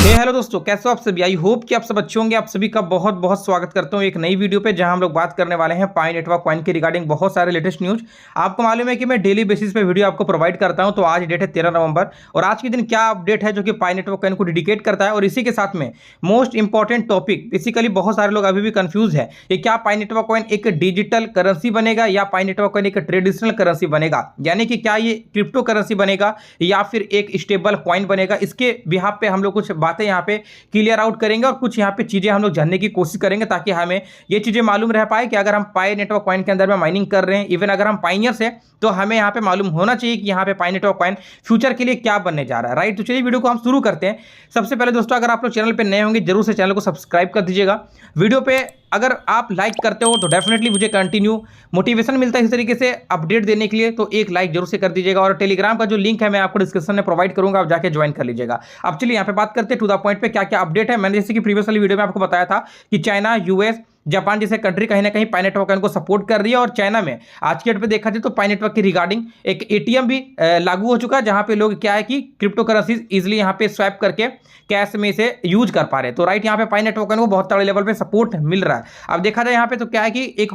Hello दोस्तों, कैसे हो आप सभी। आई होप कि आप सब अच्छे होंगे। आप सभी का बहुत बहुत स्वागत करता हूं एक नई वीडियो पे, जहां हम लोग बात करने वाले हैं पाई नेटवर्क कॉइन के रिगार्डिंग बहुत सारे लेटेस्ट न्यूज। आपको मालूम है कि मैं डेली बेसिस पे वीडियो आपको प्रोवाइड करता हूं। तो आज डेट है 13 नवंबर और आज के दिन क्या अपडेट है जो कि पाई नेटवर्क कॉइन को डेडिकेट करता है। और इसी के साथ में मोस्ट इंपॉर्टेंट टॉपिक, बेसिकली बहुत सारे लोग अभी भी कंफ्यूज है कि क्या पाई नेटवर्क कॉइन एक डिजिटल करेंसी बनेगा या पाई नेटवर्क कॉइन एक ट्रेडिशनल करेंसी बनेगा, यानी कि क्या ये क्रिप्टो करेंसी बनेगा या फिर एक स्टेबल कॉइन बनेगा। इसके बिहाफ पे हम लोग कुछ बातें यहाँ पे क्लियर आउट करेंगे और कुछ यहाँ पे चीजें हम लोग जानने की कोशिश करेंगे ताकि हमें ये चीजें मालूम रह पाए कि अगर हम पाई नेटवर्क कॉइन के अंदर में माइनिंग कर रहे हैं, इवन अगर हम पाइनियर्स हैं, तो हमें यहाँ पे मालूम होना चाहिए कि यहाँ पे पाई नेटवर्क कॉइन फ्यूचर के लिए क्या बनने जा रहा है। राइट, तो चलिए वीडियो को हम शुरू करते हैं। सबसे पहले दोस्तों, अगर आप लोग चैनल पे नए होंगे जरूर से चैनल को सब्सक्राइब कर दीजिएगा। वीडियो पे अगर आप लाइक करते हो तो डेफिनेटली मुझे कंटिन्यू मोटिवेशन मिलता है इस तरीके से अपडेट देने के लिए, तो एक लाइक जरूर से कर दीजिएगा। और टेलीग्राम का जो लिंक है मैं आपको डिस्क्रिप्शन में प्रोवाइड करूंगा, आप जाके ज्वाइन कर लीजिएगा। अब चलिए यहाँ पे बात करते हैं टू द पॉइंट पे क्या क्या अपडेट है। मैंने जैसे कि प्रीवियस वाली वीडियो में आपको बताया था कि चाइना, यूएस, जापान जैसे कंट्री कहीं ना कहीं पाई नेटवर्क कॉइन को सपोर्ट कर रही है। और चाइना में आज के डेट पे देखा जाए तो पाई नेटवर्क की रिगार्डिंग एक एटीएम भी लागू हो चुका है, जहां पे लोग क्या है कि क्रिप्टो करेंसी इजिली यहाँ पे स्वैप करके कैश में से यूज कर पा रहे हैं। तो राइट, यहाँ पे पाई नेटवर्क कॉइन को बहुत तगड़े लेवल पे सपोर्ट मिल रहा है। अब देखा जाए यहाँ पे तो क्या है कि एक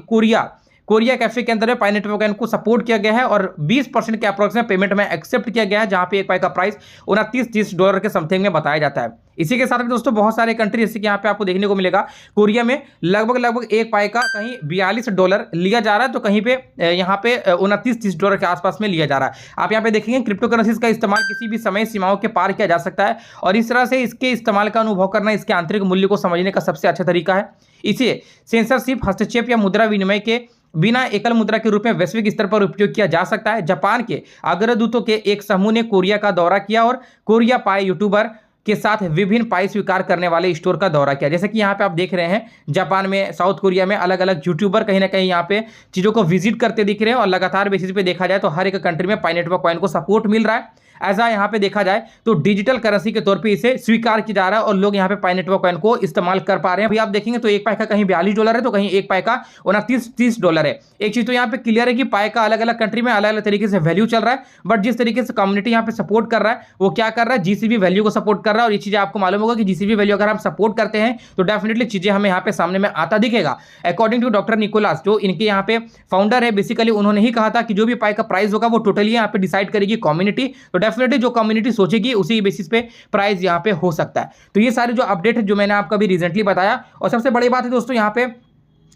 कोरिया कैफे के अंदर में पाई नेटवर्क कॉइन को सपोर्ट किया गया है और 20% के अप्रोक्सीमेट पेमेंट में एक्सेप्ट किया गया है, जहां पे एक पाई का प्राइस $29-30 के समथिंग में बताया जाता है। इसी के साथ में दोस्तों बहुत सारे कंट्री जैसे कि यहाँ पे आपको देखने को मिलेगा, कोरिया में लगभग एक पाई का कहीं $42 लिया जा रहा है, तो कहीं पे यहाँ पे $29-30 के आसपास में लिया जा रहा है। आप यहाँ पे देखेंगे क्रिप्टो करेंसीज का इस्तेमाल किसी भी समय सीमाओं के पार किया जा सकता है और इस तरह से इसके इस्तेमाल का अनुभव करना इसके आंतरिक मूल्य को समझने का सबसे अच्छा तरीका है। इसे सेंसरशिप, हस्तक्षेप या मुद्रा विनिमय के बिना एकल मुद्रा के रूप में वैश्विक स्तर पर उपयोग किया जा सकता है। जापान के अग्रदूतों के एक समूह ने कोरिया का दौरा किया और कोरिया पाई यूट्यूबर के साथ विभिन्न पाई स्वीकार करने वाले स्टोर का दौरा किया। जैसे कि यहाँ पे आप देख रहे हैं, जापान में, साउथ कोरिया में अलग अलग यूट्यूबर कहीं ना कहीं यहाँ पे चीज़ों को विजिट करते दिख रहे हैं और लगातार बेसिस पे देखा जाए तो हर एक कंट्री में पाई नेटवर्क कॉइन को सपोर्ट मिल रहा है। ऐसा यहाँ पे देखा जाए तो डिजिटल करेंसी के तौर पे इसे स्वीकार किया जा रहा है और लोग यहाँ पे पाई नेटवर्क कॉइन को इस्तेमाल कर पा रहे हैं। अभी आप देखेंगे तो एक पाई का कहीं $42 है तो कहीं एक पाई का $29-30 है। एक चीज तो यहाँ पे क्लियर है कि पाई का अलग अलग कंट्री में अलग अलग तरीके से वैल्यू चल रहा है, बट जिस तरीके से कम्युनिटी यहाँ पे सपोर्ट कर रहा है वो क्या कर रहा है, जीसीबी वैल्यू को सपोर्ट कर रहा है। और ये चीजें आपको मालूम होगा कि जीसीबी वैल्यू अगर हम सपोर्ट करते हैं तो डेफिनेटली चीजें हमें यहाँ पे सामने में आता दिखेगा। अकॉर्डिंग टू डॉक्टर निकोलास, जो इनके यहाँ पे फाउंडर है, बेसिकली उन्होंने ही कहा था कि जो भी पाई का प्राइस होगा वो टोटली यहाँ पे डिसाइड करेगी कम्युनिटी। तो डेफिनेटली जो कम्युनिटी सोचेगी उसी बेसिस पे प्राइस यहां पे हो सकता है। तो ये सारे जो अपडेट है जो मैंने आपको अभी रिसेंटली बताया। और सबसे बड़ी बात है दोस्तों, यहां पे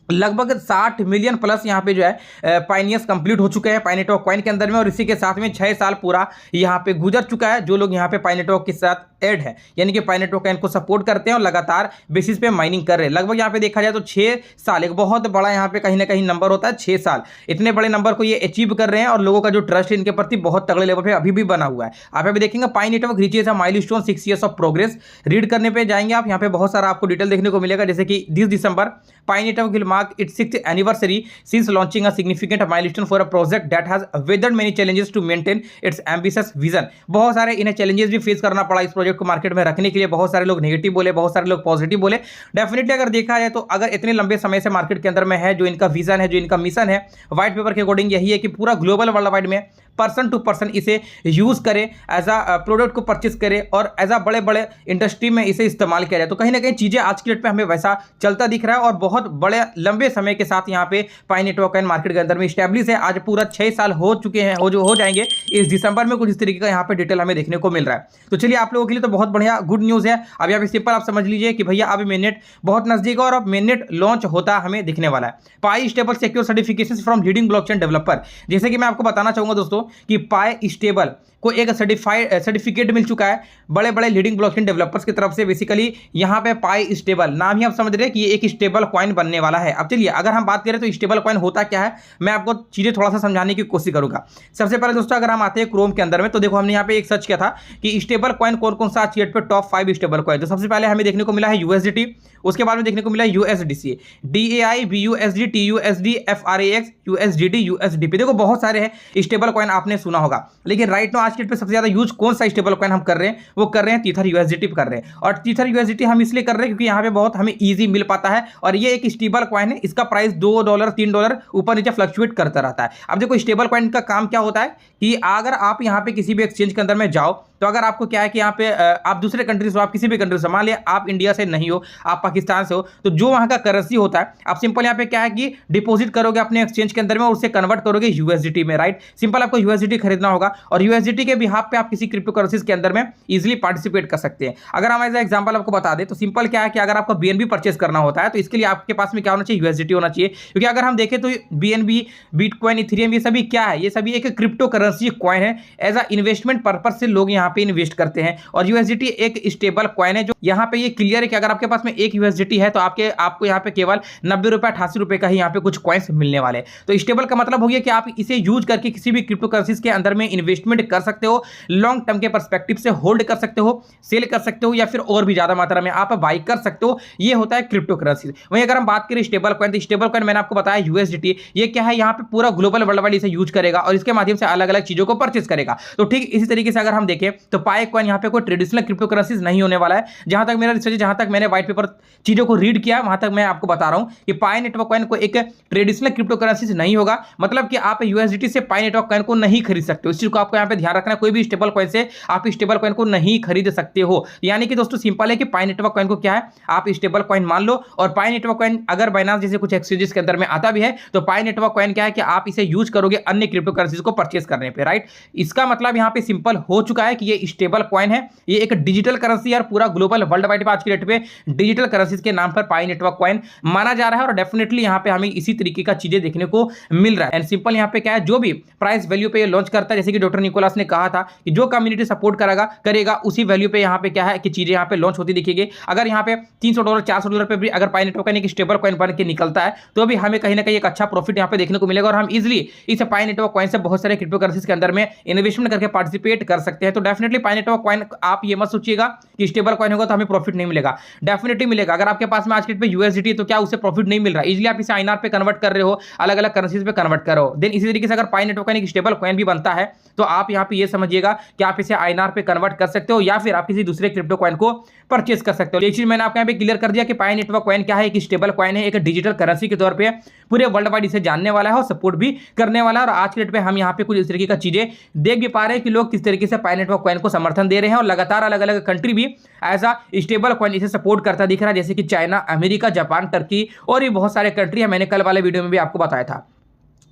लगभग 60 मिलियन प्लस यहाँ पे जो है पाइनियर्स कंप्लीट हो चुके हैं पाई नेटवर्क कॉइन के अंदर में। और इसी के साथ में 6 साल पूरा यहाँ पे गुजर चुका है जो लोग यहाँ पे पाई नेटवर्क के साथ ऐड है, यानी कि पाई नेटवर्क कॉइन को सपोर्ट करते हैं और लगातार बेसिस पे माइनिंग कर रहे हैं। लगभग यहाँ पे देखा जाए तो 6 साल, एक बहुत बड़ा यहाँ पे कहीं ना कहीं नंबर होता है। 6 साल, इतने बड़े नंबर को ये अचीव कर रहे हैं और लोगों का जो ट्रस्ट है इनके प्रति बहुत तगड़े लेवल पे अभी भी बना हुआ है। आप अभी देखेंगे Pi network reaches a milestone 6 years of progress. Read करने पे जाएंगे आप, यहाँ पे बहुत सारा आपको डिटेल देखने को मिलेगा। जैसे कि 30 दिसंबर Pi network will mark its 6th anniversary since launching a significant milestone for a project that has weathered many challenges to maintain its ambitious vision। बहुत सारे इन्हें चैलेंजेस भी फेस करना पड़ा इस प्रोजेक्ट को मार्केट में रखने के लिए। बहुत सारे लोग नेगेटिव बोले, बहुत सारे लोग पॉजिटिव बोले। डेफिनेटली अगर देखा जाए तो अगर इतने लंबे समय से मार्केट के अंदर में है, जो इनका विजन है, जो इनका मिशन है, व्हाइट पेपर के अकॉर्डिंग यही है कि पूरा ग्लोबल वर्ल्ड वाइड में पर्सन टू पर्सन इसे यूज करे, एज अ प्रोडक्ट को परचेस करे और एज अ बड़े बड़े इंडस्ट्री में इसे इस्तेमाल किया जाए। तो कहीं ना कहीं चीजें आज की डेट में हमें वैसा चलता दिख रहा है और बहुत बड़े लंबे समय के साथ यहाँ पे पाई नेटवर्क कॉइन मार्केट के अंदर में स्टैब्लिश है। आज पूरा 6 साल हो चुके हैं, हो जाएंगे इस दिसंबर में। कुछ इस तरीके का यहाँ पे डिटेल हमें देखने को मिल रहा है। तो चलिए आप लोगों के लिए तो बहुत बढ़िया गुड न्यूज है। अब यहाँ पे सिंपल आप समझ लीजिए कि भैया अब मेननेट बहुत नजदीक है और अब मेननेट लॉन्च होता हमें दिखने वाला है। Pi stable secure certification from leading blockchain developer. जैसे कि मैं आपको बताना चाहूंगा दोस्तों कि पाई स्टेबल को एक सर्टिफिकेट मिल चुका है बड़े बड़े लीडिंग ब्लॉकचेन डेवलपर्स की तरफ से। बेसिकली यहाँ पे पाई स्टेबल नाम ही आप समझ रहे हैं कि ये एक स्टेबल कॉइन बनने वाला है। अब चलिए अगर हम बात करें तो स्टेबल कॉइन होता क्या है, मैं आपको चीजें थोड़ा सा समझाने की कोशिश करूंगा। सबसे पहले दोस्तों अगर हम आते हैं क्रोम के अंदर में, तो देखो हमने यहाँ पे एक सर्च किया था कि स्टेबल कॉइन कौन कौन सा आज पे टॉप 5 स्टेबल कॉइन। तो सबसे पहले हमें देखने को मिला है USDT, उसके बाद में देखने को मिला USDC, DAI, BUSD, TUSD, FRAX, USDT, USDP। देखो बहुत सारे हैं स्टेबल कॉइन आपने सुना होगा, लेकिन राइट नाउ आज के डेट पे सबसे ज्यादा यूज कौन सा स्टेबल कॉइन हम कर रहे हैं, वो कर रहे हैं टीथर यूएसडीटी कर रहे हैं। और टीथर यूएसडीटी हम इसलिए कर रहे हैं क्योंकि यहाँ पे बहुत हमें इजी मिल पाता है और ये एक स्टेबल कॉइन है, इसका प्राइस $2 $3 ऊपर नीचे फ्लक्चुएट करता रहता है। अब देखो स्टेबल कॉइन का काम क्या होता है कि अगर आप यहाँ पे किसी भी एक्सचेंज के अंदर में जाओ तो अगर आपको क्या है कि यहाँ पे आप दूसरे कंट्री से हो, आप किसी भी कंट्री से, मान लिया आप इंडिया से नहीं हो, आप पाकिस्तान से हो, तो जो वहाँ का करेंसी होता है आप सिंपल यहाँ पे क्या है कि डिपॉजिट करोगे अपने एक्सचेंज के अंदर में और उसे कन्वर्ट करोगे यूएसडीटी में, राइट। सिंपल आपको यूएसडीटी खरीदना होगा और यूएसडीटी के बिहाफ पे आप किसी क्रिप्टो करेंसीज के अंदर में इजिली पार्टिसिपेट कर सकते हैं। अगर हम एज एग्जाम्पल आपको बता दें तो सिंपल क्या है कि अगर आपको बीएनबी परचेस करना होता है तो इसके लिए आपके पास में क्या होना चाहिए, यूएसडीटी होना चाहिए। क्योंकि अगर हम देखें तो बीएनबी, बिटकॉइन, इथेरियम ये सभी क्या है, ये सभी एक क्रिप्टो करेंसी कॉइन है। एज अ इन्वेस्टमेंट पर्पज से लोग यहाँ पे इन्वेस्ट करते हैं और यूएसडीटी एक स्टेबल कॉइन है जो यहाँ पे ये क्लियर है कि अगर आपके पास में एक यूएसडीटी है तो आपको यहाँ पे केवल 90 रुपए 88 रुपए का ही यहाँ पे कुछ कॉइन्स मिलने वाले। तो स्टेबल का मतलब हो गया कि आप इसे यूज करके किसी भी क्रिप्टो करेंसीज के अंदर में इन्वेस्टमेंट कर सकते हो, लॉन्ग टर्म के पर्सपेक्टिव से होल्ड कर सकते हो, सेल कर सकते हो या फिर और भी ज्यादा मात्रा में आप बाई कर सकते हो। ये होता है क्रिप्टो करेंसी। वहीं अगर हम बात करें स्टेबल कॉइन, तो स्टेबल कॉइन मैंने आपको बताया यूएसडीटी, ये क्या है यहाँ पे पूरा ग्लोबल वर्ल्ड वाइड इसे यूज करेगा और इसके माध्यम से अलग अलग चीजों को परचेस करेगा। तो ठीक इसी तरीके से अगर हम देखें तो पाई कॉइन यहाँ पे कोई ट्रेडिशनल क्रिप्टो करेंसीज नहीं होने वाला है। जहां तक मेरा रिसर्च, जहां तक मैंने व्हाइट पेपर चीजों को रीड किया, वहां तक मैं आपको बता रहा हूं कि पाई नेटवर्क कॉइन को एक ट्रेडिशनल क्रिप्टो करेंसीज नहीं होगा। मतलब कि आप यूएसडीटी से पाई नेटवर्क कॉइन को नहीं खरीद सकते हो। इस चीज को आपको यहाँ पे ध्यान रखना है, कोई भी स्टेबल कॉइन से आप स्टेबल कॉइन को नहीं खरीद सकते हो। यानी कि दोस्तों सिंपल है कि पाई नेटवर्क कॉइन को क्या है, आप स्टेबल कॉइन मान लो और पाई नेटवर्क कॉइन अगर बाइनेंस जैसे कुछ एक्सचेंजेस के अंदर में आता भी है तो पाई नेटवर्क कॉइन क्या है कि आप इसे यूज करोगे अन्य क्रिप्टो करेंसीज को परचेस करने पे, राइट। इसका मतलब यहाँ पे सिंपल हो चुका है कि ये स्टेबल कॉइन है, ये एक डिजिटल करेंसी है और पूरा ग्लोबल वर्ल्ड वाइड आज की डेट पे डिजिटल करेंसीज के नाम पर पाई नेटवर्क कॉइन माना जा रहा है और डेफिनेटली यहाँ पे हमें इसी तरीके का चीजें देखने को मिल रहा है। एंड सिंपल यहाँ पे क्या है, जो भी प्राइस वैल्यू पे ये लॉन्च करता है, जैसे कि डॉक्टर निकोलस ने कहा था कि जो कम्युनिटी सपोर्ट करेगा उसी वैल्यू पे यहाँ पे क्या है कि चीजें यहाँ पे लॉन्च होती दिखेगी। अगर यहाँ पे $300 $400 पे भी अगर पाई नेटवर्क कॉइन एक स्टेबल कॉइन बन के निकलता है तो भी हमें कहीं ना कहीं एक अच्छा प्रॉफिट यहाँ पे देखने को मिलेगा और हम इजिली इस पाई नेटवर्क कॉइन से बहुत सारे क्रिप्टो करेंसीज के अंदर में इन्वेस्टमेंट करके पार्टिसिपेट कर सकते हैं। तो डेफिनेटली पाई नेटवर्क कॉइन आप ये मत सोचिएगा कि स्टेबल कॉइन होगा तो हमें प्रॉफिट नहीं मिलेगा, डेफिनेटली मिलेगा। अगर आपके पास में आज के डेट पे यूएसडीटी तो क्या उसे प्रॉफिट नहीं मिल रहा है, इजीली आप इसे आईएनआर पे कन्वर्ट कर रहे हो, अलग अलग करेंसीज पे कन्वर्ट कर रहे हो। देन इसी तरीके से अगर पाई नेटवर्क कॉइन एक स्टेबल कॉइन भी बनता है तो आप यहाँ पे ये समझिएगा कि आप इसे आईएनआर पे कन्वर्ट कर सकते हो या फिर आप किसी दूसरे क्रिप्टो कॉइन को परचेस कर सकते हो। ये चीज मैंने आपको यहाँ पे क्लियर कर दिया कि पाई नेटवर्क कॉइन क्या है, एक स्टेबल कॉइन है, एक डिजिटल करेंसी के तौर पे पूरे वर्ल्ड वाइड इसे जानने वाला है और सपोर्ट भी करने वाला है। और आज के डेट पे हम यहाँ पे कुछ इस तरीके का चीजें देख भी पा रहे हैं कि लोग किस तरीके से पाई नेटवर्क कॉइन को समर्थन दे रहे हैं और लगातार अलग अलग कंट्री भी एज अ स्टेबल कॉइन इसे सपोर्ट करता दिख रहा है, जैसे कि चाइना, अमेरिका, जापान, टर्की और भी बहुत सारे कंट्री है। मैंने कल वाले वीडियो में भी आपको बताया था।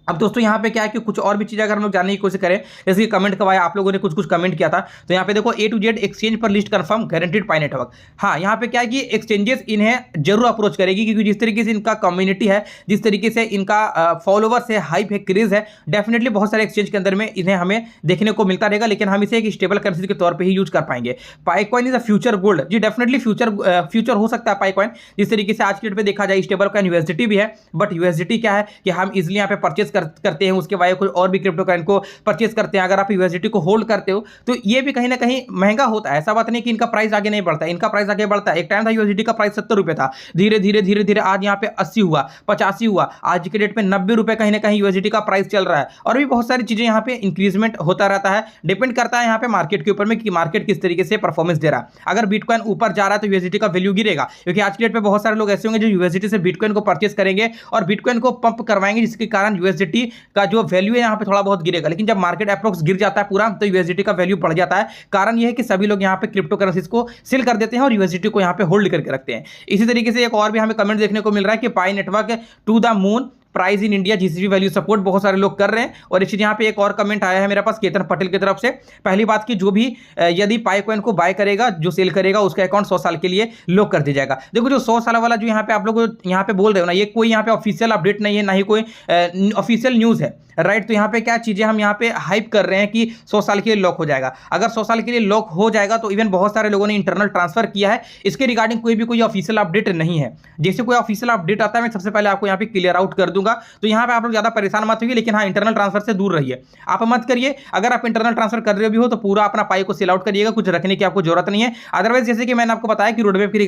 अब दोस्तों यहाँ पे क्या है कि कुछ और भी चीज़ें अगर हम लोग जानने की कोशिश करें, जैसे कि कमेंट करवाया आप लोगों ने, कुछ कमेंट किया था, तो यहाँ पे देखो A to Z एक्सचेंज पर लिस्ट कंफर्म गारंटीड पाई नेटवर्क। हाँ, यहाँ पे क्या है कि एक्सचेंजेस इन्हें जरूर अप्रोच करेगी क्योंकि जिस तरीके से इनका कम्युनिटी है, जिस तरीके से इनका फॉलोवर्स है, हाइप है, क्रेज है, डेफिनेटली बहुत सारे एक्सचेंज के अंदर में इन्हें हमें देखने को मिलता रहेगा। लेकिन हम इसे एक स्टेबल करेंसी के तौर पर ही यूज कर पाएंगे। Pi coin is a future gold. जी डेफिनेटली फ्यूचर हो सकता है पाई कॉइन। जिस तरीके से आज की डेट पे देखा जाए स्टेबल कॉइन यूएसडीटी भी है, बट यूएसडीटी क्या है कि हम इजिली यहाँ पे परचेस करते हैं, उसके वाया कोई और भी क्रिप्टो कॉइन को परचेस करते हैं। अगर आप यूएसडीटी को होल्ड करते हो तो ये भी कहीं ना कहीं महंगा होता है। ऐसा बात नहीं कि इनका प्राइस आगे नहीं बढ़ता है, इनका प्राइस आगे बढ़ता है। एक टाइम था यूएसडीटी का प्राइस 70 रुपए था, धीरे धीरे आज यहाँ पे 80 हुआ, 85 हुआ, आज के डेट पे 90 रुपए कहीं ना कहीं यूएसडीटी का प्राइस चल रहा है। और भी बहुत सारी चीजें यहाँ पे इंक्रीजमेंट होता रहता है, डिपेंड करता है यहाँ पे मार्केट के ऊपर में कि मार्केट किस तरीके से परफॉर्मेंस दे रहा है। अगर बिटकॉइन ऊपर जा रहा है तो यूएसडीटी का वैल्यू गिरेगा, क्योंकि आज के डेट पे बहुत सारे लोग ऐसे होंगे जो यूएसडीटी से बिटकॉइन को परचेस करेंगे और बिटकॉइन को पंप करवाएंगे, जिसके कारण यूएसडीटी का जो वैल्यू है यहाँ पे थोड़ा बहुत गिरेगा। लेकिन जब मार्केट अप्रोक्स गिर जाता है पूरा तो यूएसडीटी का वैल्यू बढ़ जाता है। कारण यह है कि सभी लोग यहाँ पे क्रिप्टो करेंसीज को सेल कर देते हैं और यूएसडीटी को यहाँ पे होल्ड करके रखते हैं। इसी तरीके से एक और भी हमें कमेंट देखने को मिल रहा है कि Pi network to the moon price in India GCV value support, बहुत सारे लोग कर रहे हैं। और इसी यहाँ पे एक और कमेंट आया है मेरे पास केतन पटेल की तरफ से। पहली बात की जो भी यदि पाई कॉइन को बाय करेगा, जो सेल करेगा, उसका अकाउंट 100 साल के लिए लॉक कर दिया जाएगा। देखो जो 100 साल वाला जो यहाँ पे आप लोग यहाँ पे बोल रहे हो ना, ये कोई यहाँ पे ऑफिशियल अपडेट नहीं है, ना ही कोई ऑफिशियल न्यूज़ है, राइट। तो यहाँ पे क्या चीज़ें हम यहाँ पे हाइप कर रहे हैं कि 100 साल के लिए लॉक हो जाएगा। अगर 100 साल के लिए लॉक हो जाएगा तो इवन बहुत सारे लोगों ने इंटरनल ट्रांसफर किया है, इसके रिगार्डिंग कोई ऑफिशियल अपडेट नहीं है। जैसे कोई ऑफिशियल अपडेट आता है मैं सबसे पहले आपको यहाँ पे क्लियर आउट कर दूंगा। दूंगा। तो यहाँ पे आप लोग ज्यादा परेशान मत होइए, लेकिन हाँ इंटरनल ट्रांसफर से दूर रहिए, आप मत करिए। अगर आप इंटरनल ट्रांसफर कर रहे भी हो तो पूरा अपना पाई को सेल आउट करिएगा, कुछ रखने की आपको जरूरत नहीं है। अदरवाइज जैसे कि मैंने आपको बताया कि रोडमैप की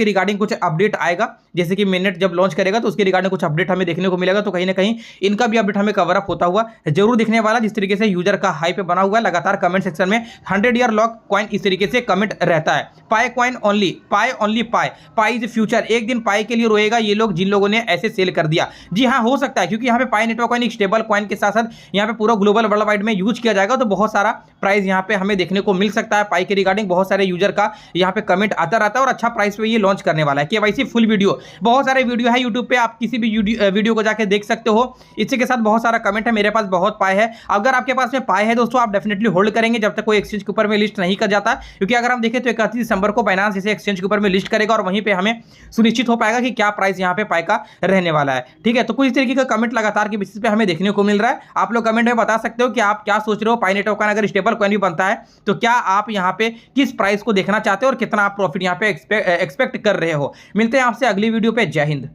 रिगार्डिंग कुछ अपडेट आएगा, जैसे कि मिनट जब लॉन्च करेगा तो उसके रिगार्डिंग कुछ अपडेट हमें देखने को मिलेगा। तो कहीं ना कहीं इनका भी अपडेट हमें कवर अप होता हुआ जरूर दिखने वाला, जिस तरीके से यूजर का हाइप बना हुआ है। लगातार कमेंट सेक्शन में 100 ईयर लॉक कॉइन इस तरीके से कमेंट रहता है। Pi coin only, Pi only, Pi is future. एक दिन पाई के लिए रोएगा ये लोग जिन लोगों ने ऐसे सेल कर दिया। जी हाँ, हो सकता है, क्योंकि यहाँ पे पाई नेटवर्क कॉइन एक स्टेबल कॉइन के साथ साथ यहाँ पे पूरा ग्लोबल वर्ल्ड वाइड में यूज किया जाएगा, तो बहुत सारा प्राइस यहाँ पे हमें देखने को मिल सकता है। पाई के रिगार्डिंग बहुत सारे यूजर का यहाँ पे कमेंट आता रहता है और अच्छा प्राइस पे ये लॉन्च करने वाला है। केवाईसी फुल वीडियो, बहुत सारे वीडियो है यूट्यूब पे, आप किसी भी वीडियो को जाके देख सकते हो। इसी के साथ बहुत सारा कमेंट है, मेरे पास बहुत पाई है। अगर आपके पास में पाई है दोस्तों, आप डेफिनेटली होल्ड करेंगे जब तक कोई एक्सचेंज के ऊपर में लिस्ट नहीं कर जाता, क्योंकि अगर हम देखें तो 31 दिसंबर को बाइनेंस इसे एक्सचेंज के ऊपर में लिस्ट करेगा और वहीं पे हमें सुनिश्चित हो पाएगा कि क्या प्राइस यहाँ पे पाई का रहने वाला है। ठीक है, तो कुछ तरीके का कमेंट लगातार के बेसिस पे हमें देखने को मिल रहा है। आप लोग कमेंट में बता सकते हो कि आप क्या सोच रहे हो। पाई नेटवर्क कॉइन अगर स्टेबल कॉइन भी बनता है तो क्या आप यहाँ पे किस प्राइस को देखना चाहते हो और कितना आप प्रॉफिट यहाँ पे एक्सपेक्ट कर रहे हो। मिलते हैं आपसे अगली वीडियो पे। जय हिंद।